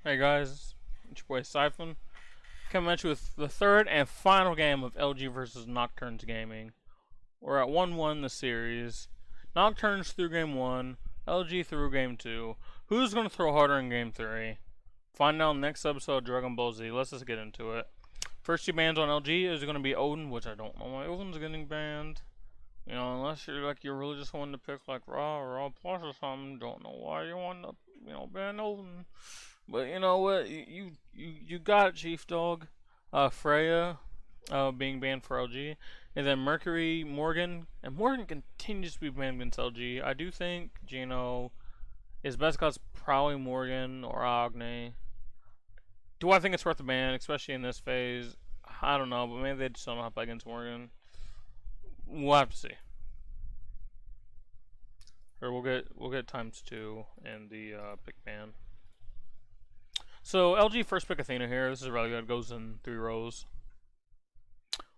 Hey guys, it's your boy Sifn, coming at you with the third and final game of LG vs Nocturnes Gaming. We're at 1-1 in the series. Nocturnes through game 1, LG through game 2. Who's going to throw harder in game 3? Find out next episode of Dragon Ball Z. Let's just get into it. First two bans on LG is going to be Odin, which I don't know why Odin's getting banned. You know, unless you're really just wanting to pick like Raw Plus or something. Don't know why you want to, ban Odin. But you know what? You got it, Chief Dog. Freya, being banned for LG, and then Mercury, Morgan, and Morgan continues to be banned against LG. I do think Gino is best cause probably Morgan or Agni. Do I think it's worth the ban, especially in this phase? I don't know, but maybe they just don't know how to play against Morgan. We'll have to see. Or we'll get ×2 in the pick ban. So LG first pick Athena here. This is really good. Goes in 3 rows.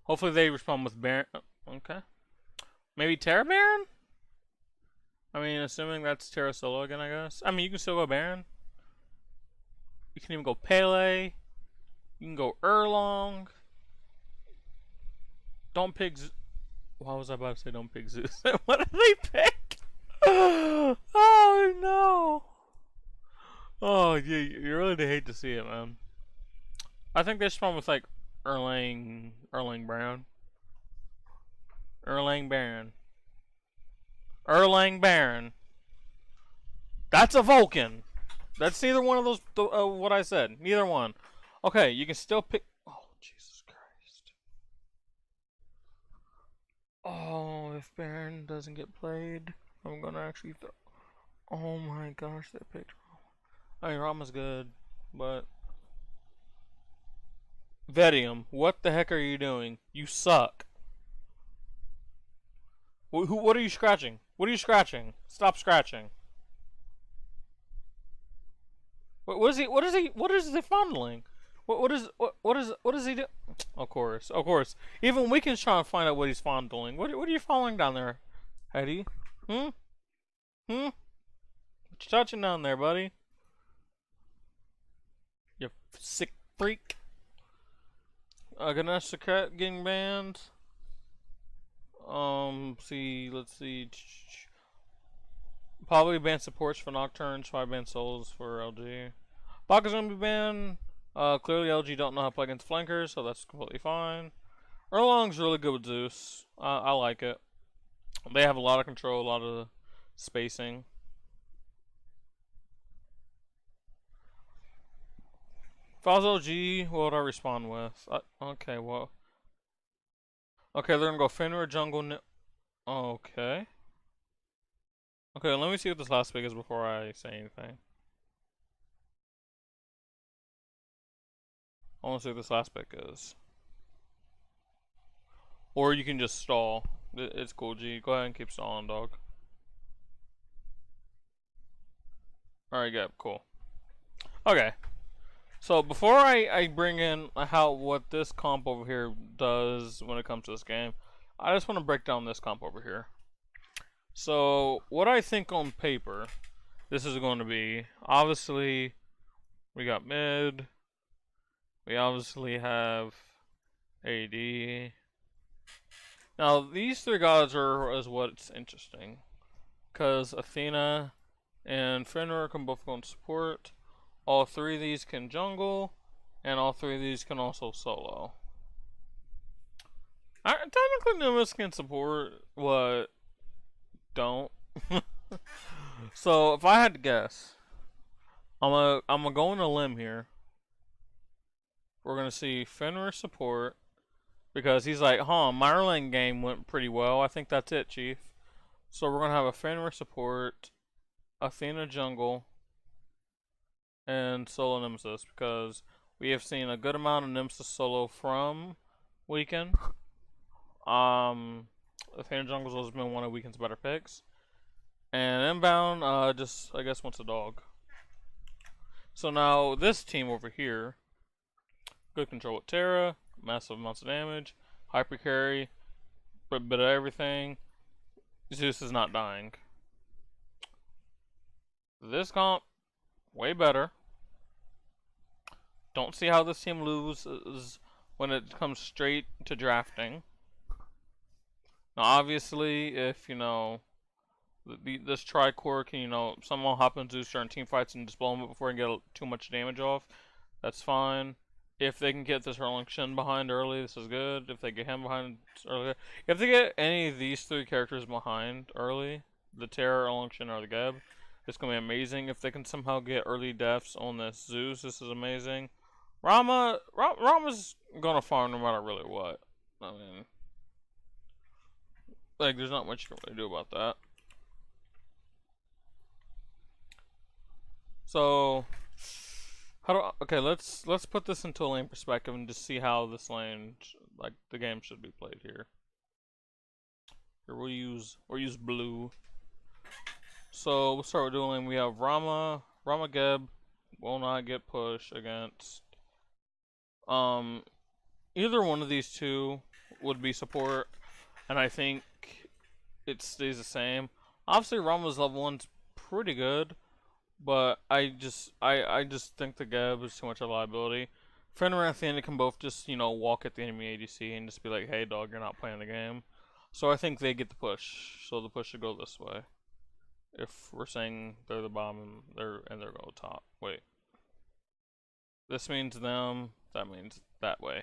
Hopefully they respond with Baron. Okay. Maybe Terra Baron? I mean, assuming that's Terra solo again, I guess. I mean, you can still go Baron. You can even go Pele. You can go Erlong. Don't pick why was I about to say don't pick Zeus? What did they pick? Oh no. Oh, yeah, you really hate to see it, man. I think they spawn with like Erlang Baron. That's a Vulcan. That's neither one of those. What I said. Neither one. Okay, you can still pick. Oh, Jesus Christ. Oh, if Baron doesn't get played, I'm gonna actually throw. Oh my gosh, they picked. I mean, Rama's good, but Vedium, what the heck are you doing? You suck. What are you scratching? What are you scratching? Stop scratching. What is he fondling? What is he do? Of course. Even we can try and find out what he's fondling. What are you fondling down there, Eddie? What you touching down there, buddy? You sick freak. Ganesh Secret getting banned. Let's see. Probably ban supports for Nocturnes, probably ban souls for LG. Baka's gonna be banned. Clearly LG don't know how to play against flankers, so that's completely fine. Erlong's really good with Zeus. I like it. They have a lot of control, a lot of spacing. If I was LG, what would I respond with? Okay, well. Okay, they're gonna go Fenrir, Jungle. Okay. Okay, let me see what this last pick is before I say anything. I want to see what this last pick is. Or you can just stall. It's cool, G. Go ahead and keep stalling, dog. Alright, good, cool. Okay. So before I bring in what this comp over here does when it comes to this game, I just want to break down this comp over here. So what I think on paper this is going to be, obviously we got mid, we obviously have AD. Now these 3 gods is what's interesting, because Athena and Fenrir can both go in support. All 3 of these can jungle, and all 3 of these can also solo. Technically, Nimbus can support, what don't. So if I had to guess, I'm gonna go on a limb here. We're gonna see Fenrir support because he's like, my early game went pretty well. I think that's it, Chief. So we're gonna have a Fenrir support, Athena jungle, and solo Nemesis, because we have seen a good amount of Nemesis solo from Weekend. Athena Jungle's has been one of Weekend's better picks. And Inbound, just, I guess, wants a dog. So now, this team over here, good control with Terra, massive amounts of damage, hyper carry, bit of everything. Zeus is not dying. This comp, way better. Don't see how this team loses when it comes straight to drafting. Now, obviously, if, you know, this Tricore can, you know, somehow hop into Zeus during team fights and just blow him up before he can get too much damage off, that's fine. If they can get this Hurling Shin behind early, this is good. If they get him behind early, if they get any of these three characters behind early, the Terra, Hurling Shin, or the Geb, it's gonna be amazing. If they can somehow get early deaths on this Zeus, this is amazing. Rama's gonna farm no matter really what. I mean, like, there's not much you can really do about that. So, okay, let's put this into a lane perspective and just see how this lane, like, the game should be played here. Here we'll use blue. So we'll start with dual lane. We have Rama Geb will not get pushed against. Either one of these two would be support, and I think it stays the same. Obviously, Rama's level 1's pretty good, but I just think the Geb is too much of a liability. Fenrir and Athena can both just, you know, walk at the enemy ADC and just be like, hey dog, you're not playing the game. So I think they get the push. So the push should go this way. If we're saying they're the bottom and they're go top. Wait. This means them, that means that way.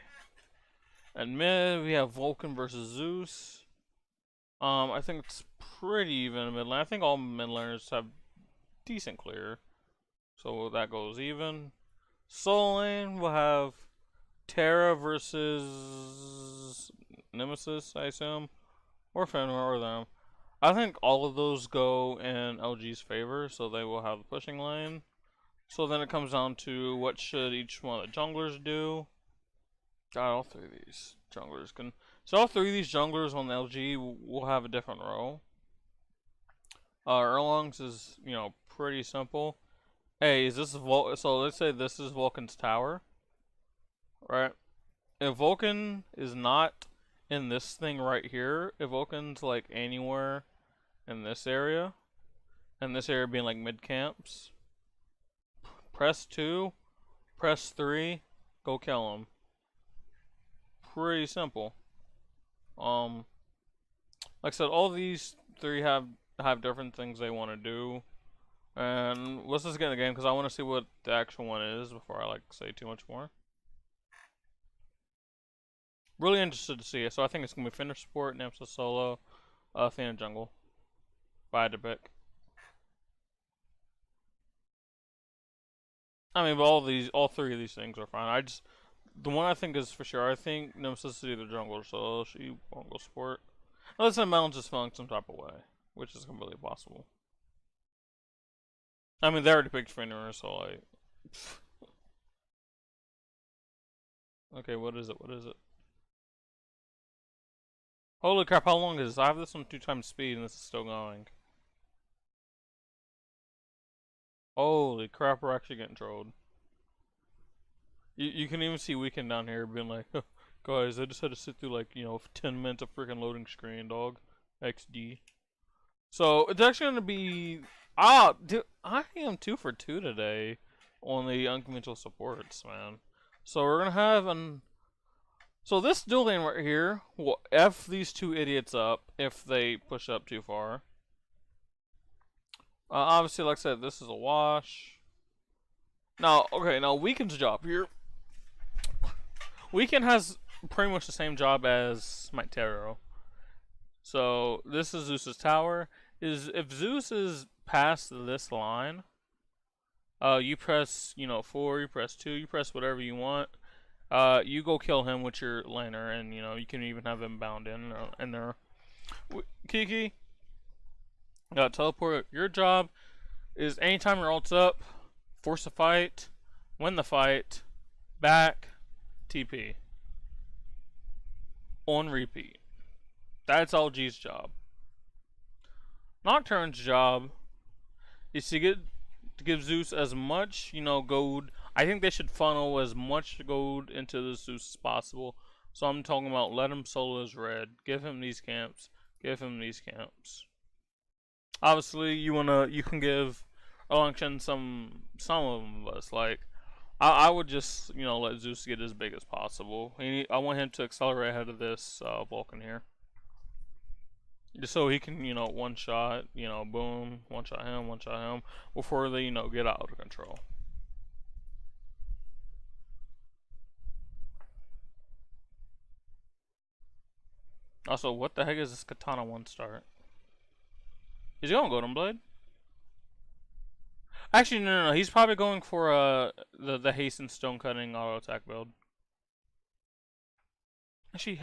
And mid we have Vulcan versus Zeus. I think it's pretty even in mid lane. I think all mid laners have decent clear. So that goes even. Soul lane we'll have Terra versus Nemesis, I assume. Or Fenrir or them. I think all of those go in LG's favor, so they will have the pushing lane. So then it comes down to what should each one of the junglers do. God, all three of these junglers can. So all three of these junglers on the LG will have a different role. Erlang's is, you know, pretty simple. Hey, is this so let's say this is Vulcan's tower, right? If Vulcan is not in this thing right here, if Vulcan's like anywhere in this area, and this area being like mid camps, press 2, press 3, go kill him. Pretty simple. Like I said, all these three have different things they want to do, and let's just get in the game because I want to see what the actual one is before I like say too much more. Really interested to see it, so I think it's gonna be Fender support, Nemesis solo, Athena jungle. If I had to pick. I mean, but all three of these things are fine. The one I think is for sure, I think Nemesis is either jungler, so she won't go support. Unless the mountain's just feeling some type of way, which is completely possible. I mean, they already picked Fender, so like. Okay, what is it? What is it? Holy crap, how long is this? I have this on 2x speed and this is still going. Holy crap, we're actually getting trolled. You can even see Weekend down here being like, guys, I just had to sit through like, you know, 10 minutes of freaking loading screen, dog. XD. So, it's actually gonna be... dude, I am 2 for 2 today on the unconventional supports, man. So, we're gonna have an... So this dual lane right here will F these two idiots up if they push up too far. Obviously, like I said, this is a wash. Now, okay, now Weekend's job here. Weekend has pretty much the same job as my Taro. So this is Zeus's tower. If Zeus is past this line, you press, you know, 4, you press 2, you press whatever you want. You go kill him with your laner, and you know you can even have him bound in there. Kiki, teleport. Your job is anytime your ult's up, force a fight, win the fight, back, TP, on repeat. That's LG's job. Nocturne's job is to give Zeus as much, you know, gold. I think they should funnel as much gold into the Zeus as possible. So I'm talking about let him solo his red, give him these camps, give him these camps. Obviously, you can give Erlangchen some of us, like I would just, you know, let Zeus get as big as possible. I want him to accelerate ahead of this Vulcan here. Just so he can, you know, one shot, you know, boom, one shot him, before they, you know, get out of control. Also, what the heck is this Katana 1 start? Is he going Golden Blade? Actually, no. He's probably going for the hasten stone cutting auto attack build. Actually,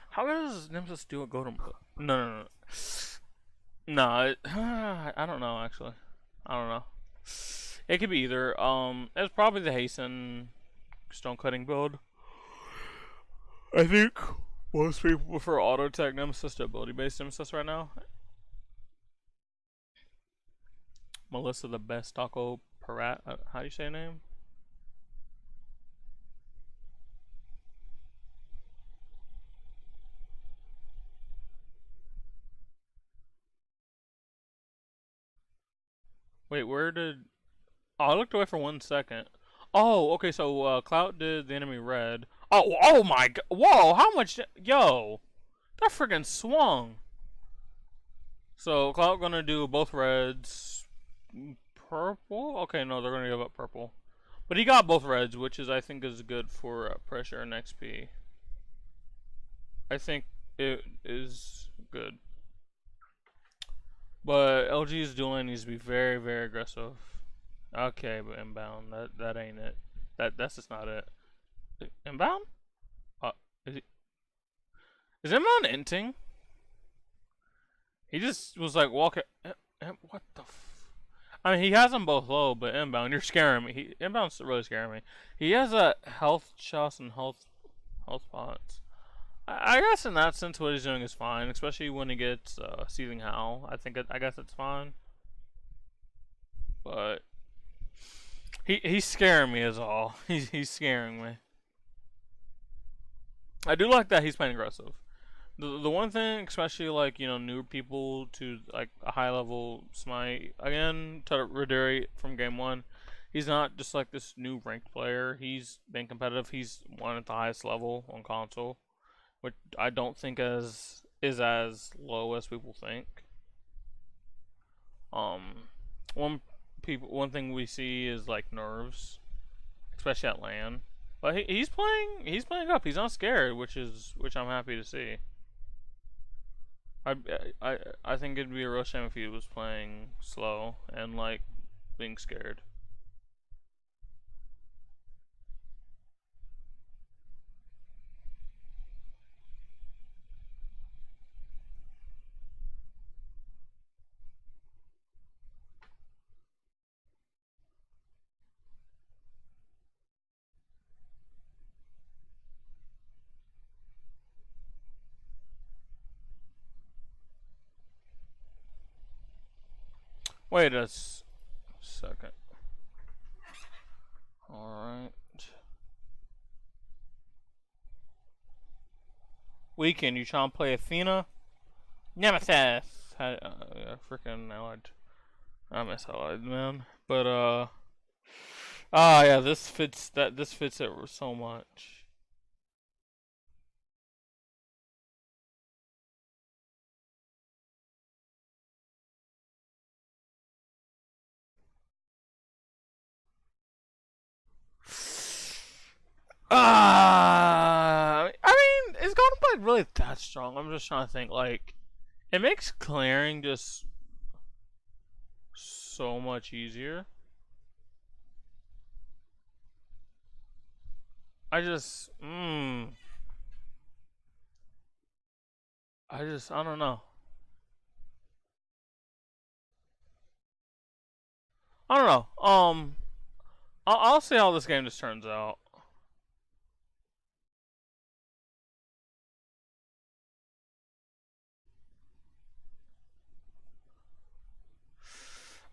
how does Nemesis do a Golden Blade? No. No, I don't know actually. I don't know. It could be either. It's probably the hasten stone cutting build. I think most people prefer auto attack Nemesis to ability based Nemesis right now. Melissa the best taco Parat. How do you say her name? Wait, where did? Oh, I looked away for 1 second. Oh, okay. So Clout did the enemy red. Oh my god! Whoa, how much? Yo, that freaking swung. So Clout gonna do both reds. Purple? Okay, no, they're gonna give up purple. But he got both reds, which is I think is good for pressure and XP. I think it is good. But LG's dueling needs to be very, very aggressive. Okay, but inbound, that ain't it. That's just not it. Inbound? Is inbound inting? He just was like walking. What the? I mean, he has them both low, but inbound, you're scaring me. Inbound's really scaring me. He has a health shots and health pots. I guess in that sense, what he's doing is fine, especially when he gets Seething Howl. I guess it's fine, but he's scaring me is all. He's scaring me. I do like that he's playing aggressive. The one thing, especially like, you know, newer people to like a high level smite, again, to reiterate from game one, he's not just like this new ranked player. He's been competitive. He's won at the highest level on console, which I don't think is as low as people think. One thing we see is like nerves, especially at LAN. But he's playing up. He's not scared, which I'm happy to see. I think it'd be a real shame if he was playing slow and like being scared. Wait a second. Alright. Weekend, you trying to play Athena? Nemesis! Freaking Allied. I miss Allied, man. But, yeah, this fits it so much. I mean, is Golden Blade really that strong? I'm just trying to think. Like, it makes clearing just so much easier. I don't know. I don't know. I'll see how this game just turns out.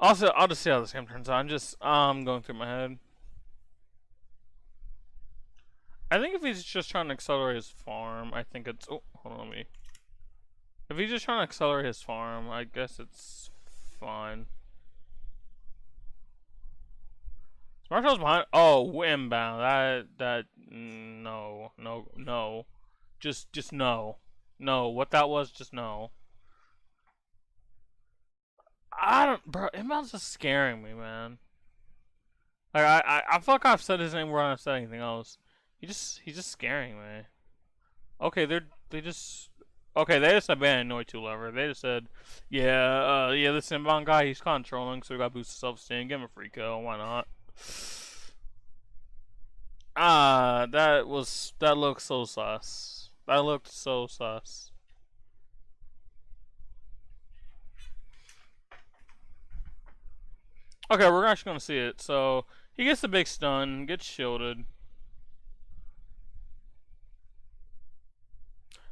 I'll just see how this game turns out. I'm going through my head. I think if he's just trying to accelerate his farm, I think it's. Oh, hold on, me. If he's just trying to accelerate his farm, I guess it's fine. Marshall's behind. Oh, inbound. No. Just no. No, what that was, just no. I don't, bro. Inbound's just scaring me, man. Like I feel like I've said his name where I've said anything else. He's just scaring me. Okay, they just okay. They just abandoned Noi 2 Lover. They just said, yeah, this inbound guy, he's controlling, so we got to boost his self-esteem, give him a free kill. Why not? That looked so sus. That looked so sus. Okay, we're actually gonna see it. So he gets the big stun, gets shielded.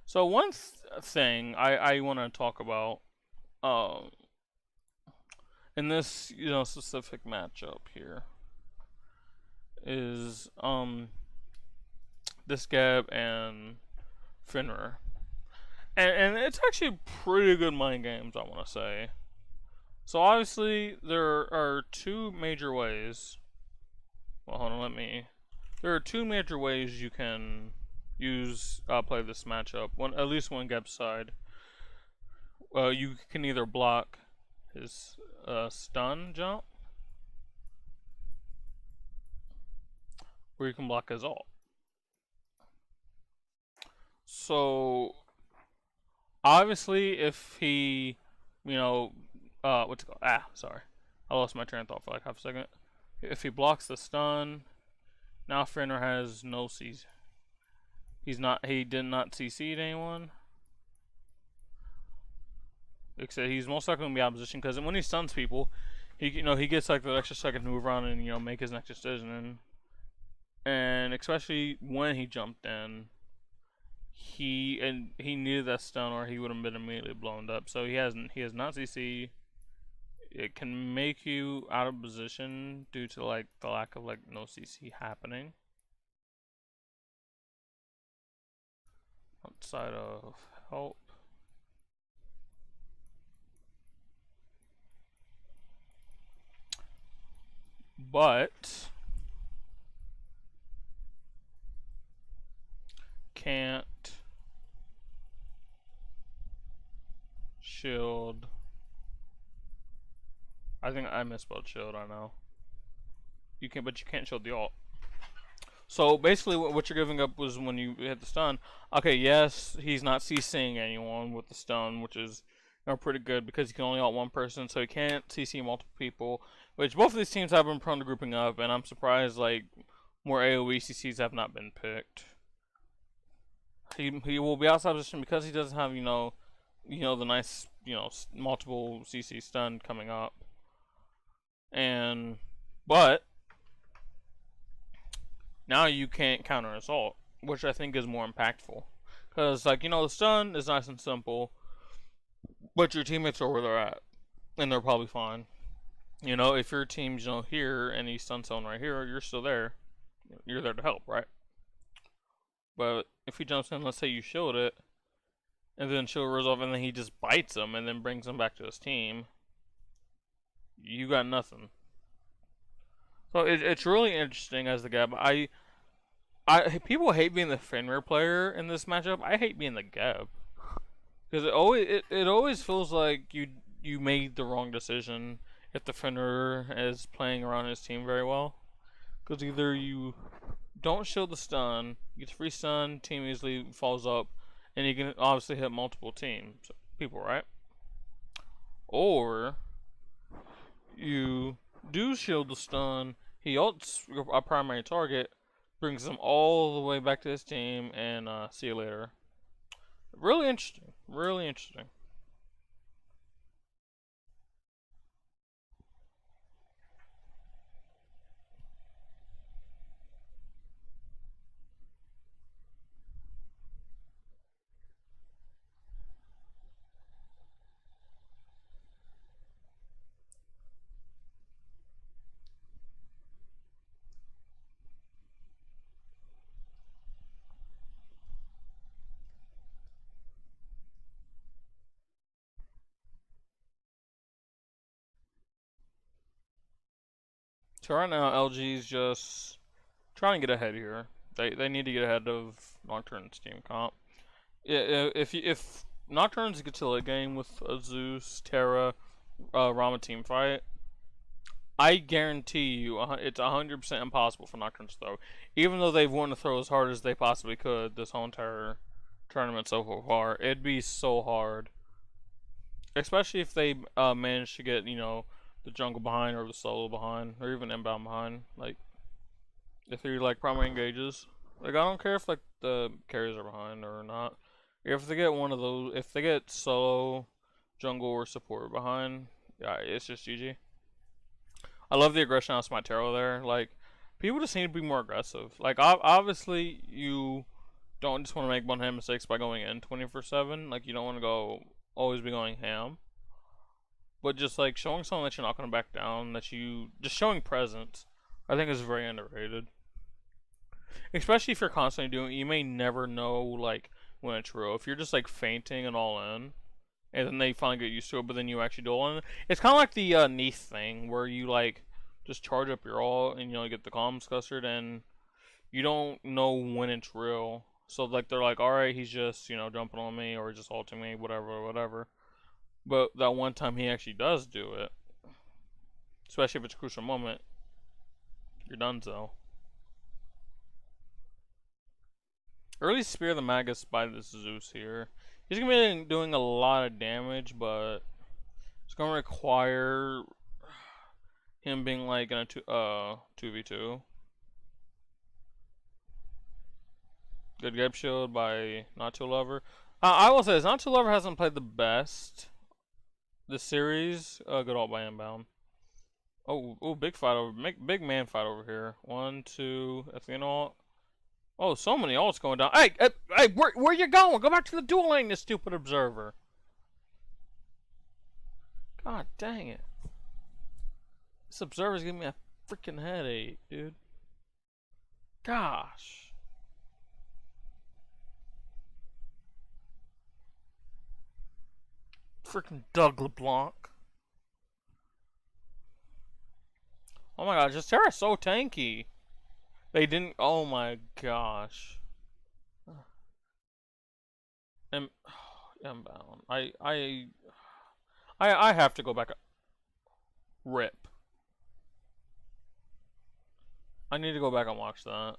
So one thing I want to talk about, um, in this specific matchup here is this Gab and Finner, and it's actually pretty good mind games, I want to say. So obviously there are two major ways. Well, hold on, there are two major ways you can play this matchup. At least one Gab side. You can either block his stun jump, or you can block his ult. So obviously, if he, what's it called? Sorry, I lost my train of thought for like half a second. If he blocks the stun, now Finner has no CC. He did not CC'd anyone. Except he's most likely gonna be out of position because when he stuns people, he gets like the extra second to move around and make his next decision. And especially when he jumped in, he needed that stun or he would have been immediately blown up. So he has not CC. It can make you out of position due to like the lack of like no CC happening. Outside of help. But can't shield. I think I misspelled shield, I know. But you can't shield the ult. So basically what you're giving up was when you hit the stun. Okay, yes, he's not CCing anyone with the stun, which is pretty good because he can only ult one person, so he can't CC multiple people. Which both of these teams have been prone to grouping up, and I'm surprised like more AoE CCs have not been picked. He will be outside position because he doesn't have the nice multiple CC stun coming up. But now you can't counter assault, which I think is more impactful. Because, the stun is nice and simple, but your teammates are where they're at, and they're probably fine. If your team's, here, and he's stun someone right here, you're still there. You're there to help, right? But if he jumps in, let's say you shield it, and then shield resolve, and then he just bites him, and then brings him back to his team, you got nothing. So it's really interesting as the Gab. People hate being the Fenrir player in this matchup. I hate being the Gab because it always feels like you made the wrong decision if the Fenrir is playing around his team very well. Because either you don't shield the stun, you get free stun, team easily falls up, and you can obviously hit multiple people, right? Or you do shield the stun, he ults a primary target, brings them all the way back to his team, and see you later. Really interesting. Really interesting. So right now, LG's just trying to get ahead here. They need to get ahead of Nocturne's team comp. Yeah, if Nocturne's get to the late game with a Zeus, Terra, Rama team fight, I guarantee you it's 100% impossible for Nocturne to throw. Even though they've wanted to throw as hard as they possibly could this whole entire tournament so far, it'd be so hard. Especially if they manage to get, the jungle behind or the solo behind or even inbound behind. Like, if they're like primary engages. Like, I don't care if like the carries are behind or not. If they get one of those, if they get solo, jungle, or support behind, yeah, it's just GG. I love the aggression on Smite Tarot there. Like, people just need to be more aggressive. Like, obviously, you don't just want to make one-hand mistakes by going in 24/7. Like, you don't want to always be going ham. But just like showing someone that you're not going to back down, just showing presence, I think is very underrated. Especially if you're constantly doing it, you may never know like when it's real. If you're just like fainting and all in, and then they finally get used to it, but then you actually do all in. It's kind of like the Neath thing, where you like just charge up your all and get the comms clustered, and you don't know when it's real. So like they're like, all right, he's just jumping on me or just ulting me, whatever. But that one time he actually does do it, especially if it's a crucial moment, you're done so. Early Spear of the Magus by this Zeus here. He's going to be doing a lot of damage, but it's going to require him being like in a 2v2. Good Gabe Shield by Not Too Lover. I will say this, Not Too Lover hasn't played the best this series. Good ult by Inbound. Oh, big fight over, big man fight over here. 1, 2, Athena ult. Oh, so many ults going down. Hey, where you going? Go back to the duel lane, you stupid observer. God dang it. This observer's giving me a freaking headache, dude. Gosh. Freaking Doug LeBlanc. Oh my god, just Terra's so tanky. They didn't. Oh my gosh. Inbound. I have to go back. Rip. I need to go back and watch that.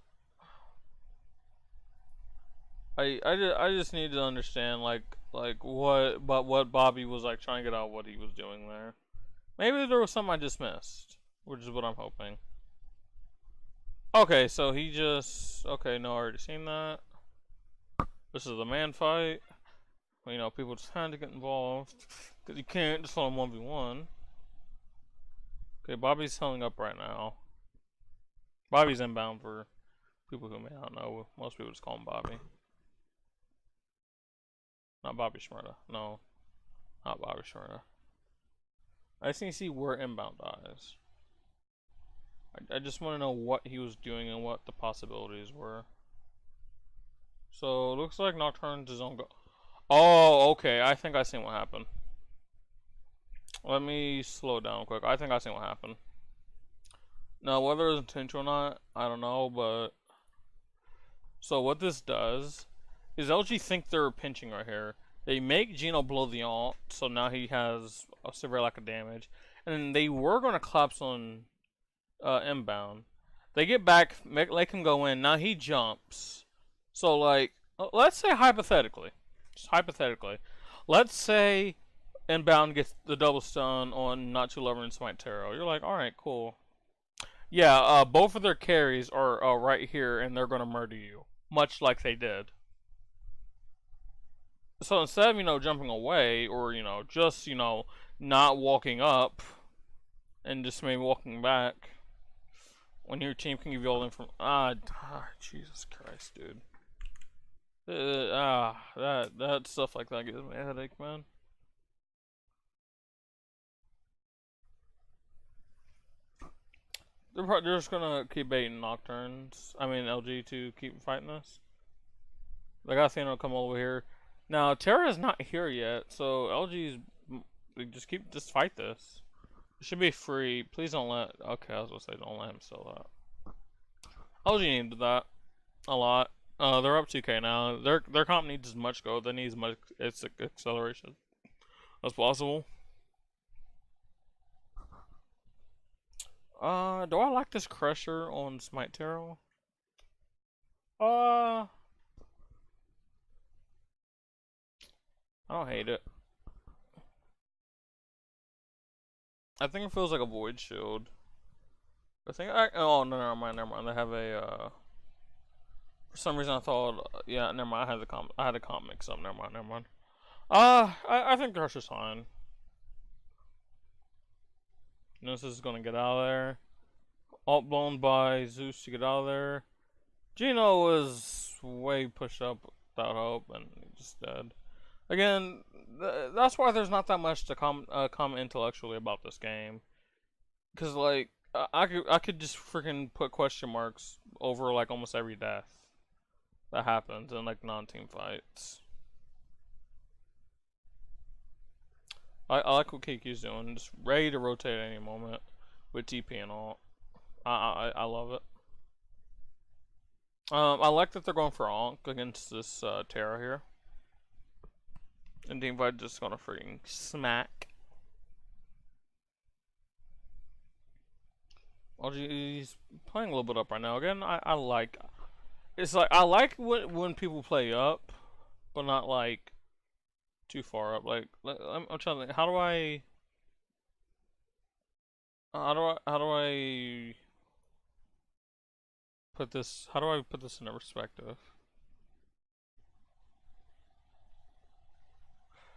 I just need to understand like what Bobby was like trying to get out, what he was doing there. Maybe there was something I just missed, which is what I'm hoping. Okay, so he just... Okay, no, I already seen that. This is the man fight. Well, people just had to get involved. Because you can't just let him 1v1. Okay, Bobby's healing up right now. Bobby's inbound for people who may not know. Most people just call him Bobby. Not Bobby Shmurda. No. Not Bobby Shmurda. I just need to see where inbound dies. I just want to know what he was doing and what the possibilities were. So, looks like Nocturne's his own go. Oh, okay. I think I seen what happened. Let me slow down quick. I think I seen what happened. Now, whether it's intentional or not, I don't know, but... So, what this does is LG think they're pinching right here. They make Gino blow the ult, so now he has a severe lack of damage. And then they were going to collapse on... inbound. They get back, make him go in. Now he jumps. So like, let's say hypothetically, just hypothetically, let's say inbound gets the double stun on Not Too Lover and Smite Tarot. You're like, all right, cool. Yeah, both of their carries are right here, and they're gonna murder you, much like they did. So instead of jumping away or just not walking up and just maybe walking back. When your team can give you all the information. Jesus Christ, dude. That stuff like that gives me a headache, man. They're just gonna keep baiting Nocturnes. I mean, LG to keep fighting this. They got Athena come over here. Now, Terra's not here yet, so LG's just fight this. It should be free. Please don't let. Okay, I was gonna say don't let him sell that. LG needed that a lot. They're up 2K now. Their comp needs as much gold. They need as much acceleration as possible. Do I like this Crusher on Smite Terrell? I don't hate it. I think it feels like a Void Shield. Oh, no, never mind. They have a, for some reason I thought, yeah, never mind. I had a comp mix up. Never mind. I think Crusher's fine. This is gonna get out of there. Alt blown by Zeus to get out of there. Gino was way pushed up without hope and just dead. Again, that's why there's not that much to comment intellectually about this game. Cause like I could just freaking put question marks over like almost every death that happens in like non-team fights. I like what KQ's doing, just ready to rotate at any moment with TP and all. I love it. I like that they're going for Ankh against this Terra here. And teamfight just gonna freaking smack. He's playing a little bit up right now. Again, I like. It's like I like when people play up, but not like too far up. Like I'm trying to think, how do I put this? How do I put this into perspective?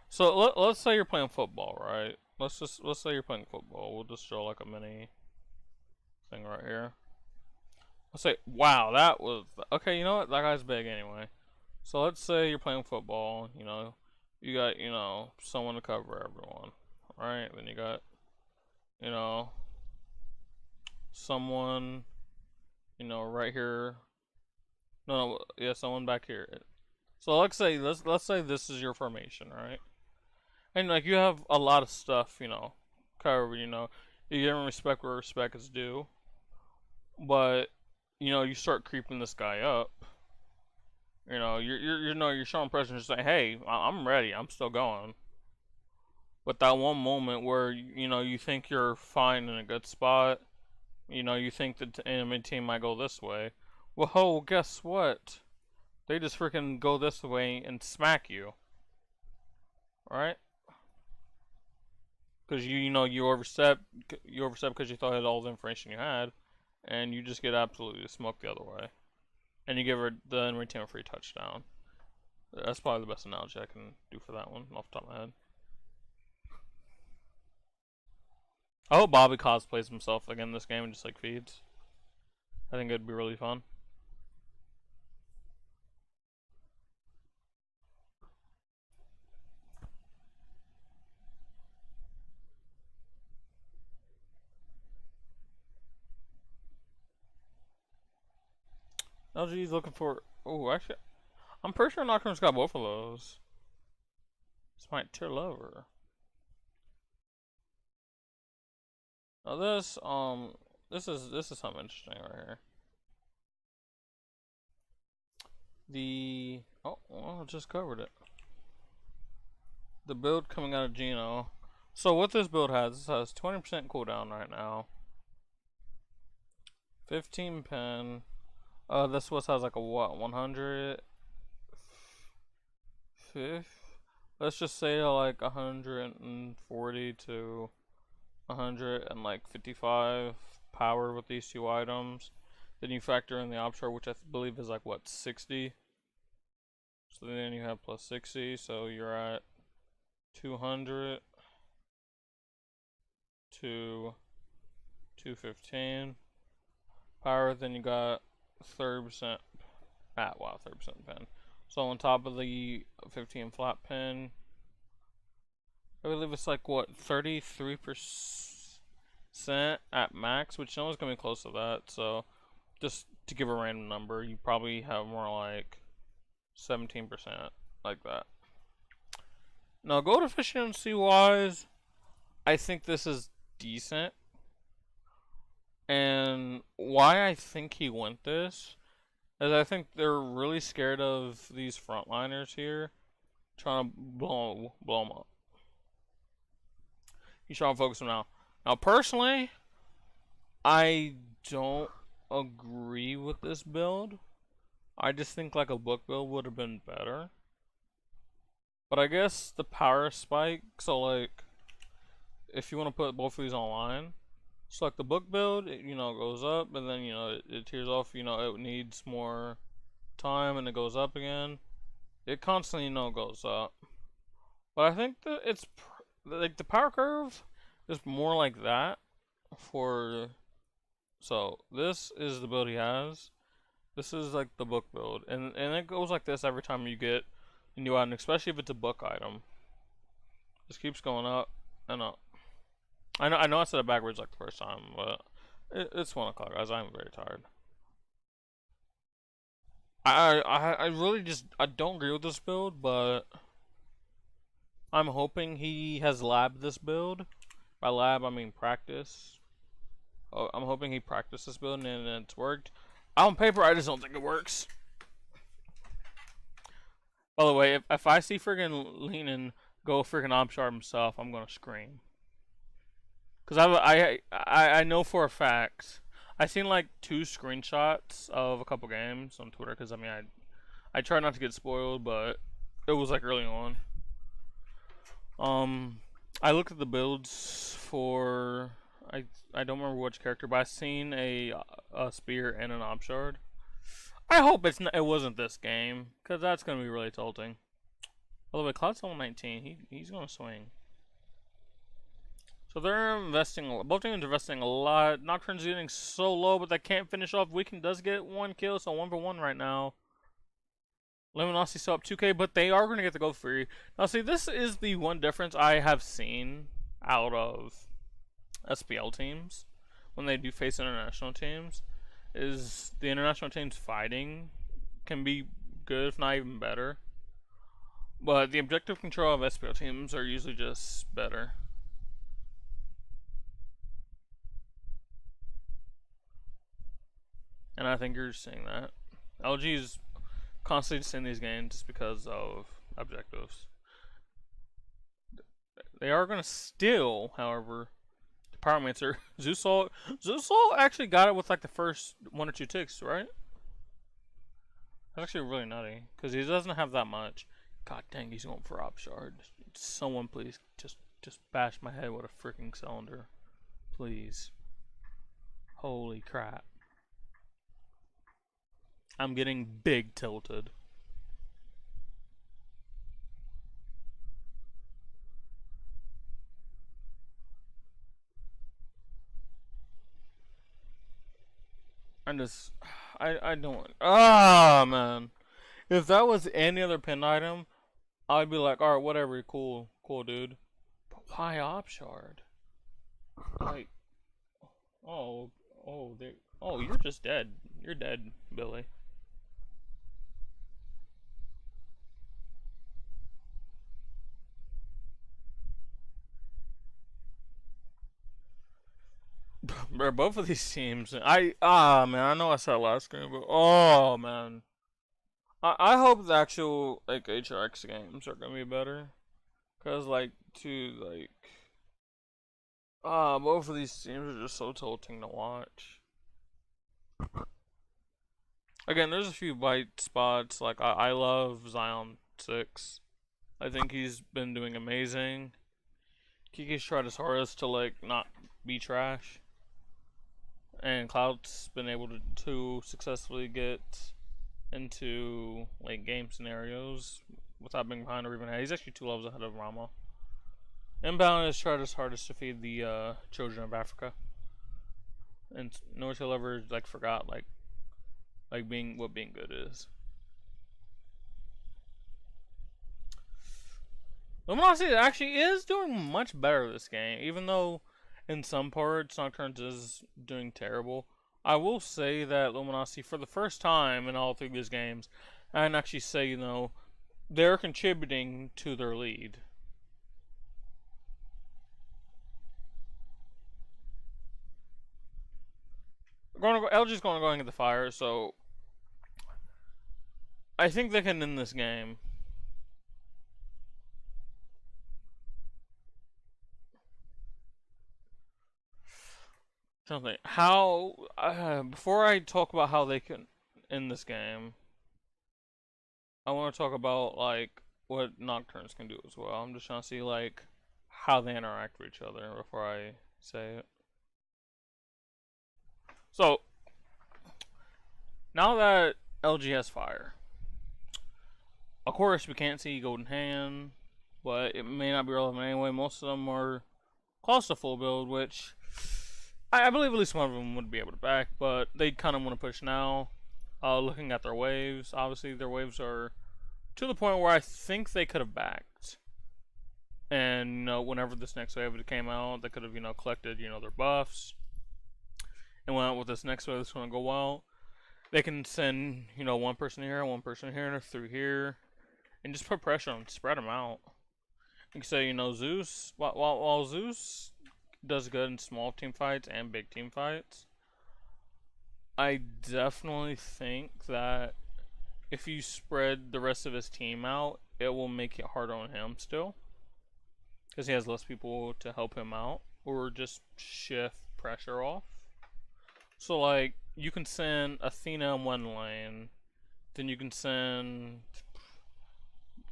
So let's say you're playing football, right? Let's say you're playing football. We'll just show like a mini thing right here. Let's say, wow, that was okay. You know what? That guy's big anyway. So let's say you're playing football. You know, you got someone to cover everyone, right? Then you got someone right here. No, yeah, someone back here. So let's say this is your formation, right? And like you have a lot of stuff, covered. You give them respect where respect is due, but you start creeping this guy up. You're showing presence, saying, "Hey, I'm ready. I'm still going." But that one moment where you think you're fine in a good spot, you think that the enemy team might go this way. Well, guess what? They just freaking go this way and smack you. Alright? Because you overstep because you thought you had all the information you had, and you just get absolutely smoked the other way. And you give the enemy team a free touchdown. That's probably the best analogy I can do for that one off the top of my head. I hope Bobby cosplays himself again this game and just like feeds. I think it'd be really fun. LG's looking for. Oh, actually, I'm pretty sure Nocturne's got both of those. This might tier lower. Now this is something interesting right here. I just covered it. The build coming out of Geno. So what this build has 20% cooldown right now. 15 pen. This was has like a what? 100. Let's just say like 140 to 155 power with these two items. Then you factor in the Obshore, which I believe is like what, 60. So then you have plus 60, so you're at 200 to 215 power. Then you got 30%. Wow, 30% pen. So on top of the 15 flat pen, I believe it's like what, 33% at max, which no one's gonna be close to that. So just to give a random number, you probably have more like 17%, like that. Now gold efficiency wise, I think this is decent. And why I think he went this is I think they're really scared of these frontliners here, trying to blow them up. He's trying to focus them now. Now, personally, I don't agree with this build. I just think like a book build would have been better. But I guess the power spike, so like, if you want to put both of these online, so like the book build, it, goes up, and then, it tears off, it needs more time, and it goes up again. It constantly, goes up. But I think that it's, like, the power curve is more like that for, so this is the build he has. This is like the book build, and it goes like this every time you get a new item, especially if it's a book item. Just keeps going up and up. I know I said it backwards like the first time, but it's 1 o'clock, guys. I'm very tired. I really just I don't agree with this build, but I'm hoping he has labbed this build. By lab, I mean practice. Oh, I'm hoping he practiced this build and it's worked. On paper, I just don't think it works. By the way, if I see friggin' Leanin go friggin' Obshard himself, I'm gonna scream. Cause I know for a fact, I seen like 2 screenshots of a couple games on Twitter. Cause I mean I try not to get spoiled, but it was like early on. I looked at the builds for I don't remember which character, but I seen a spear and an Obshard. I hope it wasn't this game, cause that's gonna be really tilting. By the way, Cloud's level 19. He's gonna swing. So they're investing. Both teams are investing a lot. Nocturne's getting so low, but they can't finish off. Weekend does get 1 kill, so 1 for 1 right now. Luminosity still up 2K, but they are going to get the gold free. Now, see, this is the one difference I have seen out of SPL teams when they do face international teams. Is the international teams fighting can be good, if not even better. But the objective control of SPL teams are usually just better. And I think you're seeing that. LG's constantly just in these games just because of objectives. They are going to steal, however, the Pyromancer. Zeusol actually got it with like the first 1 or 2 ticks, right? That's actually really nutty, because he doesn't have that much. God dang, he's going for Obshard. Someone please just bash my head with a freaking cylinder. Please. Holy crap. I'm getting big tilted. I don't. Ah, man. If that was any other pin item, I'd be like, alright, whatever, cool, dude. But why Obshard? Like, oh, you're just dead. You're dead, Billy. Bro, both of these teams, man, I know I said last screen, but oh man, I hope the actual like HRX games are gonna be better, cause like both of these teams are just so tilting to watch. Again, there's a few white spots. Like I love Zion 6. I think he's been doing amazing. Kiki's tried his hardest to like not be trash. And Cloud's been able to successfully get into late game scenarios without being behind or even ahead. He's actually 2 levels ahead of Rama. Inbound has tried his hardest to feed the children of Africa, and no one ever like forgot like being what being good is. Luminosity actually is doing much better this game, even though in some parts Nocturnes is doing terrible. I will say that Luminosity, for the first time in all 3 of these games, I can actually say, they're contributing to their lead. LG's going to go and get the fire, so I think they can end this game. Something. How before I talk about how they can end this game, I want to talk about like what Nocturnes can do as well. I'm just trying to see like how they interact with each other before I say it. So now that LG has fire, of course we can't see Golden Hand, but it may not be relevant anyway. Most of them are close to full build, which I believe at least one of them would be able to back, but they kind of want to push now. Looking at their waves, obviously their waves are to the point where I think they could have backed. And, you know, whenever this next wave came out, they could have, you know, collected, you know, their buffs. And went out with this next wave that's going to go well. They can send, you know, one person here, through here. And just put pressure on them, spread them out. You can say, you know, Zeus, while Zeus does good in small team fights and big team fights, I definitely think that if you spread the rest of his team out, it will make it harder on him still. Because he has less people to help him out, or just shift pressure off. So like, you can send Athena in one lane, then you can send,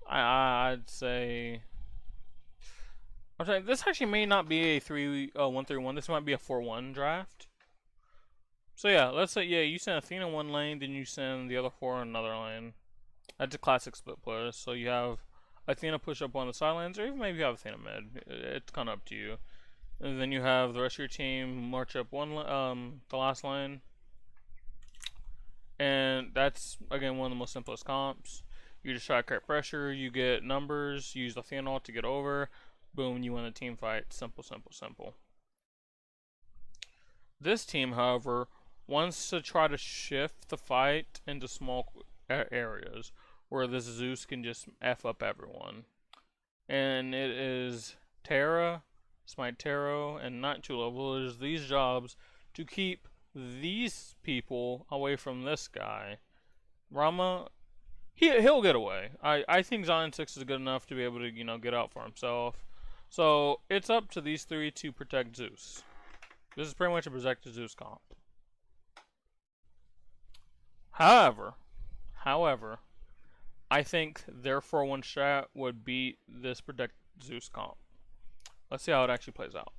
I'd say, I'm saying this actually may not be a 1-3-1, this might be a 4-1 draft. So yeah, let's say, yeah, you send Athena in one lane, then you send the other 4 in another lane. That's a classic split play. So you have Athena push up on the side lanes, or even maybe you have Athena mid. It's kind of up to you. And then you have the rest of your team march up the last lane. And that's, again, one of the most simplest comps. You just try to create pressure, you get numbers, use Athena ult to get over. Boom, you win a team fight. Simple, simple, simple. This team, however, wants to try to shift the fight into small areas where this Zeus can just F up everyone. And it is Terra, Smite Taro, and Night 2 levelers these jobs to keep these people away from this guy. Rama, he'll get away. I think Zion 6 is good enough to be able to, you know, get out for himself. So it's up to these 3 to protect Zeus. This is pretty much a protect Zeus comp. However, I think their 4-1 strat would beat this protect Zeus comp. Let's see how it actually plays out.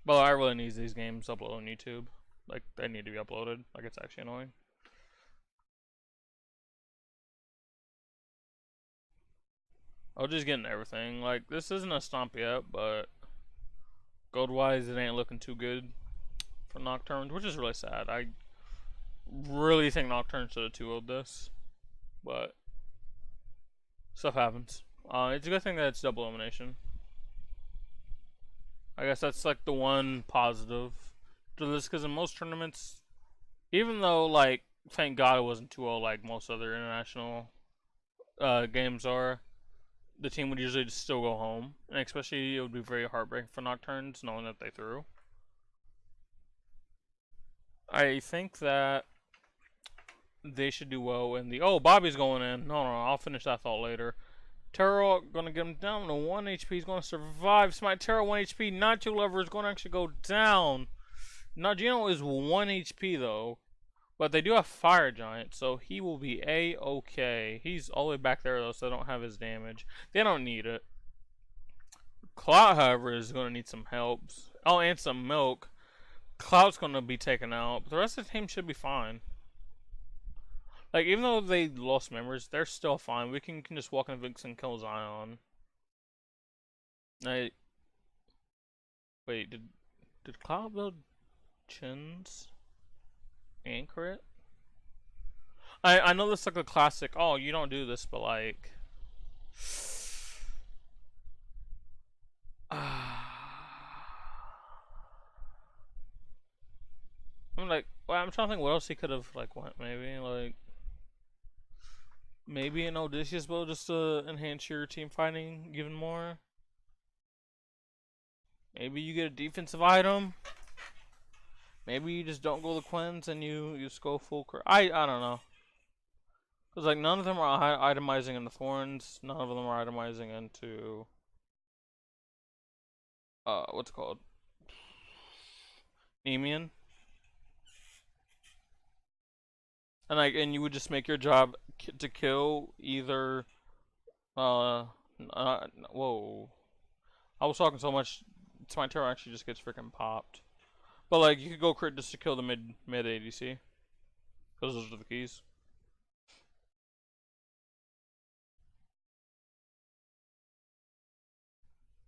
But I really need these games uploaded on YouTube. Like, they need to be uploaded. Like, it's actually annoying. I'll just get into everything. Like, this isn't a stomp yet, but gold-wise, it ain't looking too good for Nocturnes, which is really sad. I really think Nocturne should have 2-0'd this, but stuff happens. It's a good thing that it's double elimination. I guess that's like the one positive to this, because in most tournaments, even though, like, thank God it wasn't 2-0 like most other international games are, the team would usually just still go home, and especially it would be very heartbreaking for Nocturnes knowing that they threw. I think that they should do well in the... Oh, Bobby's going in. No, I'll finish that thought later. Terra gonna get him down to 1 HP. He's gonna survive. Smite Terra 1 HP. Not 2 lever is gonna actually go down. Nagino is 1 HP though. But they do have Fire Giant, so he will be A-okay. He's all the way back there though, so they don't have his damage. They don't need it. Cloud, however, is gonna need some help. Oh, and some milk. Cloud's gonna be taken out, but the rest of the team should be fine. Like, even though they lost members, they're still fine. We can just walk in Vix and kill Zion. Wait, did Cloud build Chins and crit? I know this is like a classic, oh, you don't do this, but like... I'm like, well, I'm trying to think what else he could have, like, went, maybe, like... Maybe an Odysseus build just to enhance your team fighting even more. Maybe you get a defensive item. maybe you just don't go the Quins and you just go full. I don't know. Cause like none of them are itemizing into Thorns. None of them are itemizing into what's it called? Nemean. And like, and you would just make your job to kill either. Whoa. I was talking so much. My turret actually just gets freaking popped. But like, you could go crit just to kill the mid ADC. Because those are the keys.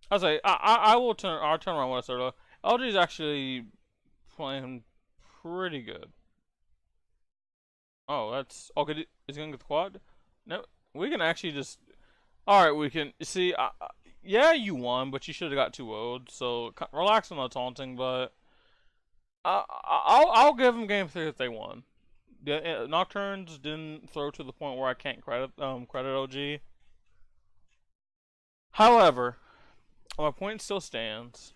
I say I'll turn around what I said earlier. LG is actually playing pretty good. Oh, that's okay. Is he gonna get the quad? No, we can actually just. All right, we can see. Yeah, you won, but you should have got 2-0'd. So relax on the taunting, but I'll give them game 3 if they won. The Nocturnes didn't throw to the point where I can't credit OG. However, my point still stands.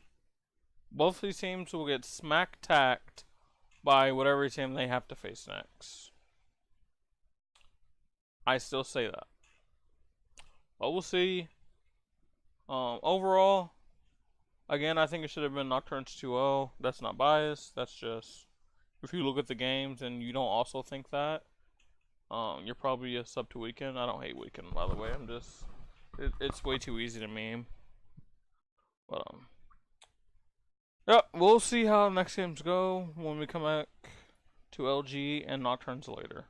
Both of these teams will get smack-tacked by whatever team they have to face next. I still say that. But we'll see. Overall, again, I think it should have been Nocturnes 2-0. That's not biased. That's just, if you look at the games and you don't also think that, you're probably a sub to Weekend. I don't hate Weekend, by the way. I'm just, it's way too easy to meme. But, yeah, we'll see how the next games go when we come back to LG and Nocturnes later.